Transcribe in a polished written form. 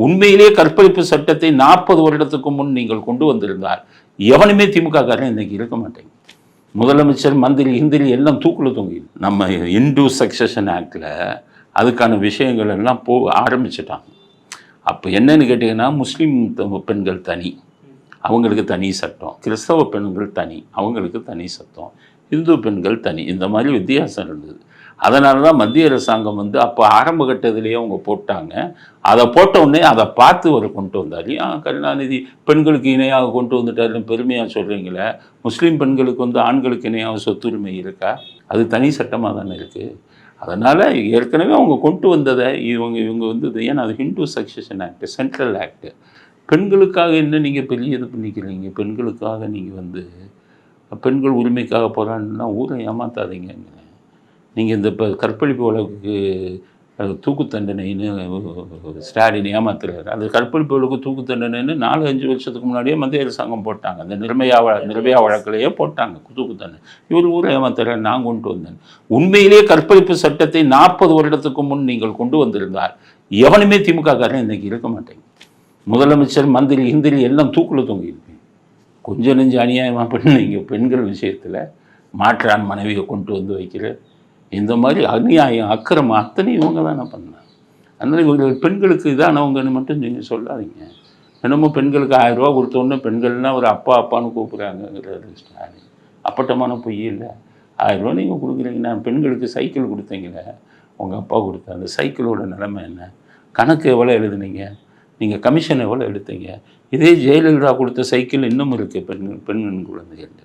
உண்மையிலேயே கற்பழிப்பு சட்டத்தை 40 வருடத்துக்கு முன் நீங்கள் கொண்டு வந்திருந்தால் எவனுமே திமுக காரன் இன்னைக்கு இருக்க மாட்டேங்க. முதலமைச்சர், மந்திரி, இந்திரி எல்லாம் தூக்குல தொங்கி. நம்ம இந்து சக்சஷன் ஆக்டில் அதுக்கான விஷயங்கள் எல்லாம் ஆரம்பிச்சிட்டாங்க. அப்போ என்னன்னு கேட்டிங்கன்னா, முஸ்லீம் பெண்கள் தனி, அவங்களுக்கு தனி சட்டம். கிறிஸ்தவ பெண்கள் தனி, அவங்களுக்கு தனி சட்டம். இந்து பெண்கள் தனி. இந்த மாதிரி வித்தியாசம் இருந்தது. அதனால தான் மத்திய அரசாங்கம் அப்போ ஆரம்ப கட்டத்திலேயே அவங்க போட்டாங்க. அதை போட்ட உடனே அதை பார்த்து அவர் கொண்டு வந்தார். கருணாநிதி பெண்களுக்கு இணையாக கொண்டு வந்துட்டாருன்னு பெருமையாக சொல்கிறீங்களே, முஸ்லீம் பெண்களுக்கு ஆண்களுக்கு இணையாக சொத்துரிமை இருக்கா? அது தனி சட்டமாக தானே இருக்குது. அதனால் ஏற்கனவே அவங்க கொண்டு வந்ததை இவங்க ஏன்னா அது Hindu succession act, central act. பெண்களுக்காக என்ன நீங்கள் பெரிய இது பண்ணிக்கிறீங்க? பெண்களுக்காக நீங்கள் பெண்கள் உரிமைக்காக போராடினா ஊரை ஏமாத்தாதீங்க. நீங்கள் இப்போ கற்பழிப்பு வழக்குக்கு தூக்கு தண்டனைன்னு ஸ்டாலின் ஏமாத்துறாரு. அது கற்பழிப்பு வழக்கு தூக்கு தண்டனைன்னு 4-5 வருஷத்துக்கு முன்னாடியே மத்திய அரசாங்கம் போட்டாங்க. அந்த நிர்பயா வழக்கிலேயே போட்டாங்க தூக்கு தண்டனை. இவர் ஊரை ஏமாத்துறாரு, நான் கொண்டு வந்தேன். உண்மையிலேயே கற்பழிப்பு சட்டத்தை 40 வருடத்துக்கு முன் நீங்கள் கொண்டு வந்திருந்தால் எவனுமே திமுக காரன் இன்னைக்கு இருக்க மாட்டேங்க. முதலமைச்சர், மந்திரி, இந்திரி எல்லாம் தூக்குல தொங்கியிருப்பீங்க. கொஞ்சம் நெஞ்சு அநியாயமாக பண்ணீங்க. பெண்கள் விஷயத்தில் மாற்றான் மனைவியை கொண்டு வைக்கிற இந்த மாதிரி அநியாயம், அக்கிரமம் அத்தனை இவங்க தானே பண்ணாங்க. அதனால் இவங்க பெண்களுக்கு இதானவங்கன்னு மட்டும் நீங்கள் சொல்லாதீங்க. என்னமோ பெண்களுக்கு 1000 ரூபா கொடுத்தோன்னே பெண்கள்னால் ஒரு அப்பான்னு கூப்பிட்றாங்கிறது ஸ்டாலின். அப்பட்டமான பொய் இல்லை. 1000 ரூபா நீங்கள் கொடுக்குறீங்கன்னா, பெண்களுக்கு சைக்கிள் கொடுத்தீங்களே, உங்கள் அப்பா கொடுத்த அந்த சைக்கிளோட நிலைமை என்ன? கணக்கு எவ்வளோ எழுதுனீங்க? நீங்கள் கமிஷன் எவ்வளோ எடுத்தீங்க? இதே ஜெயலலிதா கொடுத்த சைக்கிள் இன்னும் இருக்குது பெண் குழந்தைகள்.